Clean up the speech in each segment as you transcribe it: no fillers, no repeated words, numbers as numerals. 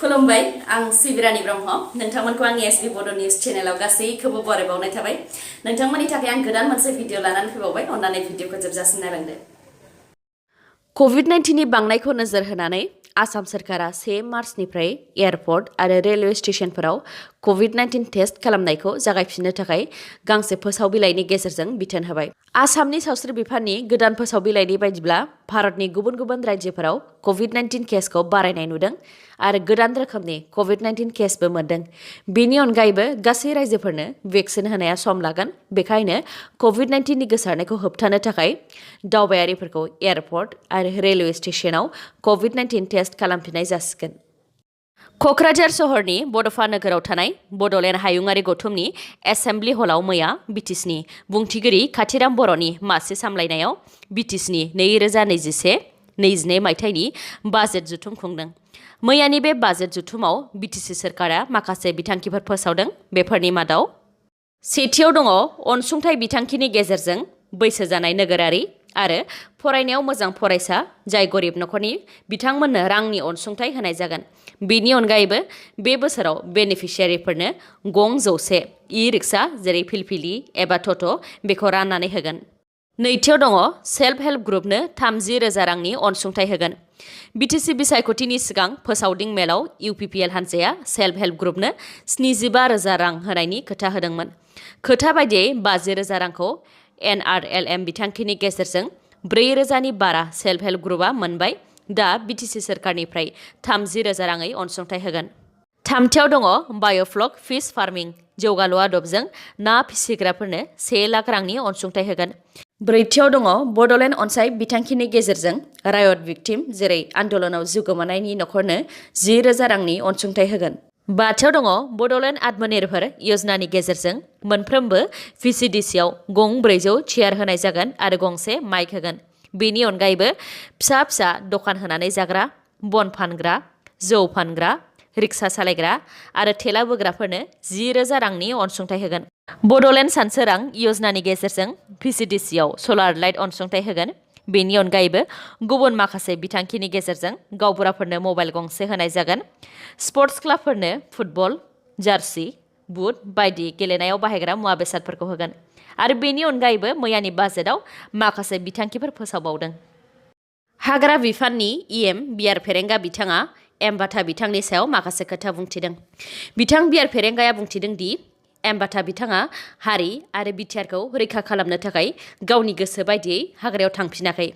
खुलुमबाय आं सिबिरानि ब्रह्म नोंथांमोनखौ आंनि एसबी बड' निउज चेनेलाव गासैखौबो बरायबावनाय थाबाय नोंथांमोननि थाखाय आं गोदान मोनसे भिडिअ लानानै फैबावबाय अन्नानै भिडिअखौ जोबजासिम नायलांदो कोविड-19 नि बांनायखौ नोजोर होनानै आसाम सरकारा 1 मार्चनिफ्राय एयारपर्ट आरो रेलवे स्टेशनफोराव कोविड-19 टेस्ट खालामनायखौ जागायफिननो थाखाय गांसे फोसाव बिलाइनि गेजेरजों बिथोन होबाय। आसामनि सावस्रि बिफाननि गोदान फोसाव बिलाइनि बायदिब्ला भारतनि गुबुन गुबुन रायजोफोराव कोविड-19 केसखौ बारायनाय नुदों आरो गोदान रोखोमनि कोविड-19 केसबो मोनदों। बेनि अनगायैबो गासै रायजोफोरनो भेक्सिन होनाया सम लागोन। बेखायनो कोविड-19 नि गोसारनायखौ होबथानो थाखाय दावबायारिफोरखौ एयारपर्ट आरो रेलवे स्टेशनाव कोविड-19 टेस्ट खालामफिननाय जासिगोन। क'क्राझार सहरनि बड'फा नोगोराव थानाय बड'लेण्ड हायुङारि गौथुमनि एसेम्बलि हलाव मैया बिटिसिनि बुंथिगिरि काथिराम बर'नि मासि सामलायनायाव बिटिसिनि 2021-22 मायथाइनि बाजेट जथुम खुंदों। मैयानि बे बाजेट जथुमाव बिटिसि सोरखारा माखासे बिथांखिफोर फोसावदों। बेफोरनि मादाव सेथियाव दङ अनसुंथाइ बिथांखिनि गेजेरजों बैसो जानाय नोगोरारि आरो फरायनायाव मोजां फरायसा जाय गरिब नखरनि बिथांमोननो रांनि अनसुंथाइ होनाय जागोन। बेनि अनगायैबो बे बोसोराव बेनिफिसियारिफोरनो गं 100 इ-रिक्सा जेरै फिलफिलि एबा टट' बेखौ राननानै होगोन। नैथियाव दङ सेल्फ हेल्प ग्रुपनो 30,000 रांनि अनसुंथाइ होगोन। बिटिसि बिसायख'थिनि सिगां फोसावदिं मेलाव इउपिपिएल हान्जाया सेल्फ हेल्प ग्रुपनो 75,000 रां होनायनि खोथा होदोंमोन। खोथा बायदियै 50,000 रांखौ NRLM बिथांखिनि गेजेरजों 4,000 नि बारा सेल्फ हेल्प ग्रुपआ मोनबाय। दा बिटिसि सोरखारनिफ्राय 30,000 राङै अनसुंथाइ होगोन। थामथियाव दङ बाय'फ्लक फिश फार्मिं जौगालु आदबजों ना फिसिग्राफोरनो 1 लाख रांनि अनसुंथाइ होगोन। ब्रैथियाव दङ बड'लेण्ड अनसाय बिथांखिनि गेजेरजों रायट भिक्टिम जेरै आन्दलनाव जिउ गोमानायनि नखरनो 10,000 रांनि अनसुंथाइ होगोन। बाथियाव दङ बड'लेण्ड आत्मनिर्भर यजनानि गेजेरजों मोनफ्रोमबो VCDCआव गं 400 चेयार होनाय जागोन आरो गंसे माइक होगोन। बेनि अनगायैबो फिसा फिसा दखान होनानै जाग्रा, बन फानग्रा, जौ फानग्रा, रिक्सा सालायग्रा आरो थेला बोग्राफोरनो 10,000 रांनि अनसुंथाइ होगोन। बड'लेण्ड सानसोरां यजनानि गेजेरजों VCDCआव सलार लाइट अनसुंथाइ होगोन। बेनि अनगायैबो गुबुन माखासे बिथांखिनि गेजेरजों गावबुराफोरनो मबाइल गंसे होनाय जागोन। स्पर्ट्स क्लाबफोरनो फुटबल, जार्सि, बुट बायदि गेलेनायाव बाहायग्रा मुवा बेसादफोरखौ होगोन। आरो बेनि अनगायैबो मैयानि बाजेटआव माखासे बिथांखिफोर फोसावबावदों। हाग्रा बिफाननि EM बिआर फेरेंगा बिथाङा एमबाथा बिथांनि सायाव माखासे खोथा बुंथिदों। बिथां बिआर फेरेंगाया बुंथिदों दि एमबाथा बिथाङा हारि आरो बिटिआरखौ रैखा खालामनो थाखाय गावनि गोसो बायदियै हाग्रायाव थांफिनाखै।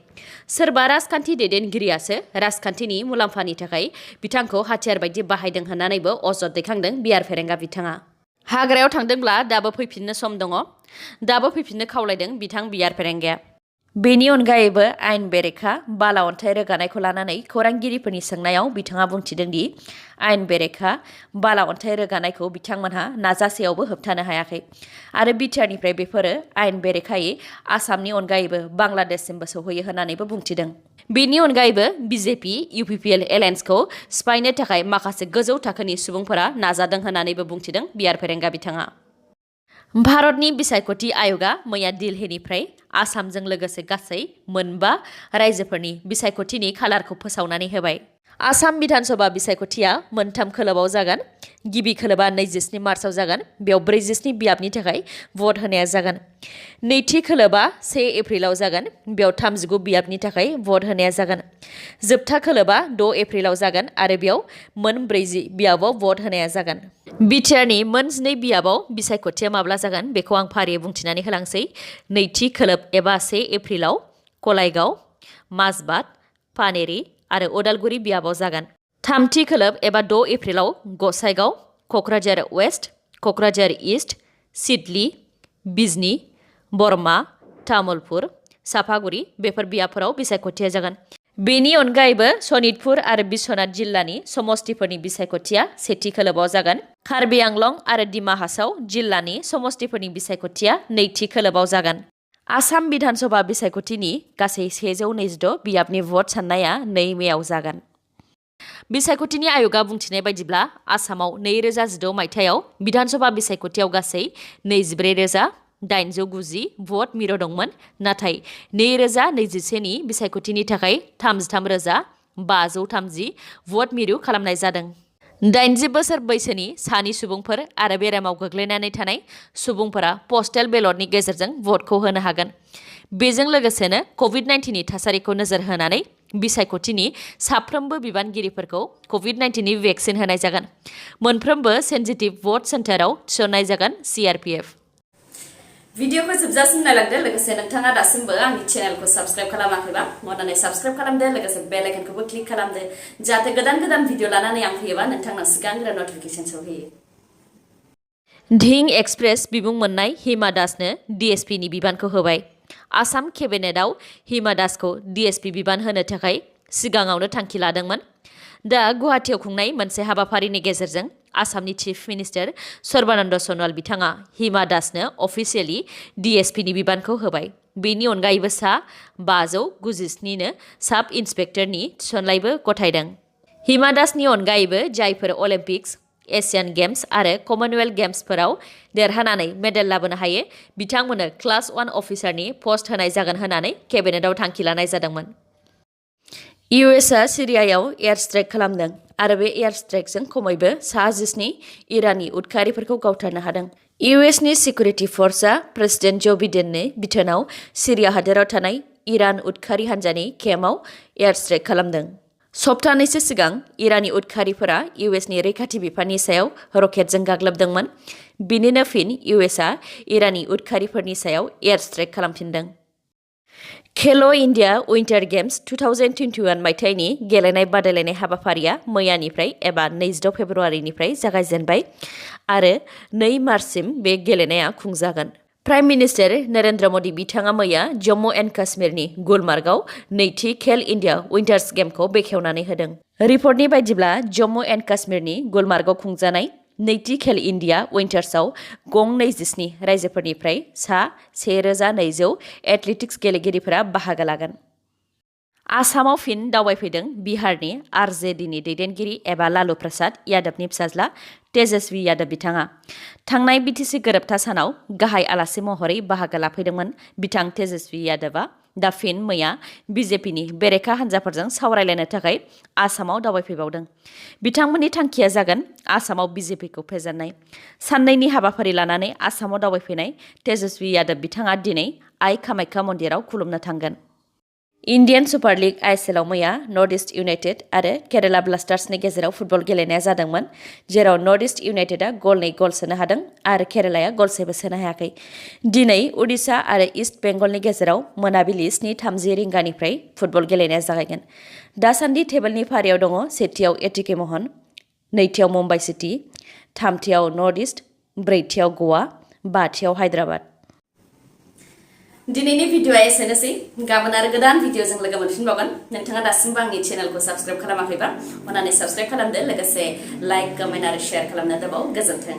सोरबा राजखान्थि दैदेनगिरियासो राजखान्थिनि मुलाम्फानि थाखाय बिथांखौ हाथियार बायदि बाहायदों होननानैबो अजद दैखांदों बिआर फेरेंगा बिथाङा। हाग्रायाव थांदोंब्ला दाबो फैफिननो सम दङ। दाबो फैफिननो खावलायदों बिथां बिआर फेरेंगाया। बेनि अनगायैबो आयेन बेरेखा बाला अन्थाइ रोगानायखौ लानानै खौरांगिरिफोरनि सोंनायाव बिथाङा बुंथिदों दि आयेन बेरेखा बाला अन्थाइ रोगानायखौ बिथांमोनहा नाजासेयावबो होबथानो हायाखै आरो बिटिआरनिफ्राय बेफोरो आयेन बेरेखायै आसामनि अनगायैबो बांलादेशसिमबो सौहैयो होननानैबो बुंथिदों। बेनि अनगायैबो बिजेपि UPPL एलायन्सखौ सिफायनो थाखाय माखासे गोजौ थाखोनि सुबुंफोरा नाजादों होननानैबो बुंथिदों बिआर फेरेंगा बिथाङा। भारतनि बिसायख'थि आय'गआ मैया दिल्लीनिफ्राय आसामजों लोगोसे गासै 4 रायजोफोरनि बिसायख'थिनि खालारखौ फोसावनानै होबाय। आसाम बिधानसभा बिसायख'थिया 3 खोलोबाव जागोन। गिबि खोलोबा 27 मार्चआव जागोन। बेयाव 47 बियाबनि थाखाय भट होनाया जागोन। नैथि खोलोबा 1 एप्रिलाव जागोन। बेयाव 39 बियाबनि थाखाय भट होनाया जागोन। जोबथा खोलोबा 6 एप्रिलाव जागोन आरो बेयाव 40 बियाबाव भट होनाया जागोन। बिटिआरनि 2 बियाबाव बिसायख'थिया माब्ला जागोन बेखौ आं फारियै बुंथिनानै होलांसै। नैथि खोलोब एबा 1 एप्रिलाव कलाइगाव, माजबाद, पानेरि आरो उदालगुरि बियाबाव जागोन। थामथि खोलोब एबा 6 एप्रिलाव गसाइगाव, क'क्राझार वेस्ट, क'क्राझार इस्ट, सिडली, बिजनी, बरमा, तामुलपुर, सापागुरि बेफोर बियाबफोराव बिसायख'थिया जागोन। बेनि अनगायैबो सनितपुर आरो बिश्वनाथ जिल्लानि समस्तिफोरनि बिसायख'थिया सेथि खोलोबाव जागोन। कार्बि आंलं आरो डिमा हासाव जिल्लानि समस्तिफोरनि बिसायख'थिया नैथि खोलोबाव जागोन। आसाम बिधानसभा बिसायख'थिनि गासै 126 बियाबनि भट साननाया 2 मेआव जागोन। बिसायख'थिनि आय'गआ बुंथिनाय बायदिब्ला आसामाव 2016 मायथाइयाव बिधानसभा बिसायख'थियाव गासै 24,890 भट मिरु दंमोन। नाथाय 2021 नि बिसायख'थिनि थाखाय 33,530 भट मिरु खालामनाय जादों। 80 बोसोर बैसोनि सानि सुबुंफोर आरो बेरामाव गोग्लैनानै थानाय सुबुंफोरा पस्टेल बेलटनि गेजेरजों भटखौ होनो हागोन। बेजों लोगोसेनो कोविड-19 नि थासारिखौ नोजोर होनानै बिसायख'थिनि साफ्रोमबो बिबानगिरिफोरखौ कोविड-19 नि भेक्सिन होनाय जागोन। मोनफ्रोमबो सेन्सिटिभ भट सेन्टाराव थिसननाय जागोन CRPF। भिडिअखौ जोबजासिम नायलांदो लोगोसे नोंथाङा दासिमबो आंनि चेनेलखौ साबस्क्राइब खालामाखैबा अन्नानै साबस्क्राइब खालामदो लोगोसे बेल आइकनखौबो क्लिक खालामदो जाहाथे गोदान भिडिअ लानानै आं फैयोबा नोंथांनाव सिगांग्रो नटिफिकेसन सौहैयो। धिं एक्सप्रेस बिमुं मोननाय हिमा दासनो DSP नि बिबानखौ होबाय। आसाम केबिनेटआव हिमा दासखौ DSP बिबान होनो थाखाय सिगाङावनो थांखि लादोंमोन। दा गुवाहाटीआव खुंनाय मोनसे हाबाफारिनि गेजेरजों आसामनि चिफ मिनिस्टार सर्बानन्द सन'वाल बिथाङा हिमा दासनो अफिसियेलि DSP नि बिबानखौ होबाय। बेनि अनगायैबो सा 597 नो साब इन्सपेक्टरनि थिसननायबो गथायदों। हिमा दासनि अनगायैबो जायफोर अलिम्पिक्स, एशियान गेम्स आरो कमनवेल्थ गेम्सफोराव देरहानानै मेडेल लाबोनो हायो बिथांमोननो क्लास 1 अफिसारनि पस्ट होनाय जागोन होननानै केबिनेटआव थांखि लानाय जादोंमोन। USA सिरियायाव एयार स्ट्राइक खालामदों आरो बे एयार स्ट्राइकजों खमैबो सा 17 इरानी उदखारिफोरखौ गावथारनो हादों। US नि सिकिउरिटि फर्सआ प्रेसिडेन्ट जो बिडेननि बिथोनाव सिरिया हादोराव थानाय इरान उदखारि हान्जानि केम्पआव एयार स्ट्राइक खालामदों। सप्तानैसो सिगां इरानी उदखारिफोरा US नि रैखाथि बिफाननि सायाव रकेटजों गाग्लोबदोंमोन। बिनिनो फिन USA इरानी उदखारिफोरनि सायाव एयार स्ट्राइक खालामफिनदों। खेलो इन्डिया उइन्टार गेम्स 2021 मायथाइनि गेलेनाय बादायलायनाय हाबाफारिया मैयानिफ्राय एबा 26 फेब्रुआरिनिफ्राय जागायजेनबाय आरो 2 मार्चसिम बे गेलेनाया खुंजागोन। प्राइम मिनिस्टार नरेन्द्र मदि बिथाङा मैया जम्मु एन्ड काश्मीरनि गुलमार्गआव नैथि खेल इन्डिया उइन्टार्स गेमखौ बेखेवनानै होदों। रिपर्टनि बायदिब्ला जम्मु एन्ड काश्मीरनि गुलमार्गआव खुंजानाय नैथि खेल इन्डिया उइन्टार्सआव गं 27 रायजोफोरनिफ्राय सा 1200 एथलेटिक्स गेलेगिरिफोरा बाहागो लागोन। आसामाव फिन दावबायफैदों बिहारनि RJDनि दैदेनगिरि एबा लालु प्रसाद यादवनि फिसाज्ला तेजस्वी यादव बिथाङा। थांनाय BTC गोरोबथा सानाव गाहाय आलासि महरै बाहागो लाफैदोंमोन बिथां तेजस्वी यादवआ दा फिन मैया BJPनि बेरेखा हान्जाफोरजों सावरायलायनो थाखाय आसामाव दावबायफैबावदों। बिथांमोननि थांखिया जागोन आसामाव BJPखौ फेजेननाय। साननैनि हाबाफारि लानानै आसामाव दावबायफैनाय तेजस्वी यादव बिथाङा दिनै आइ कामाख्या मन्दिराव खुलुमनो थांगोन। इन्डियान सुपार लीग ISL आव मैया नर्थ इस्ट इउनाइटेड आरो केराला ब्लास्टार्सनि गेजेराव फुटबल गेलेनाया जादोंमोन जेराव नर्थ इस्ट इउनाइटेडआ गल सोनो हादों आरो केरालाया गलसेबो सोनो हायाखै। दिनै उडिशा आरो इस्ट बेंगलनि गेजेराव मोनाबिलि 7:30 रिंगानिफ्राय फुटबल गेलेनाया जागायगोन। दासान्दि टेबोलनि फारियाव दङ सेथियाव ATK महन, नैथियाव मुम्बाइ सिटी, थामथियाव नर्थ इस्ट, ब्रैथियाव गवा, बाथियाव हायद्राबाद। दिनैनि भिडिअआ एसेनोसै। गाबोन आरो गोदान भिडिअजों लोगो मोनफिनबावगोन। नोंथाङा दासिमबो आंनि चेनेलखौ साबस्क्राइब खालामाखैबा अन्नानै साबस्क्राइब खालामदो लोगोसे लाइक, कमेन्ट आरो शेयार खालामनो दाबाव। गोजोन्थों।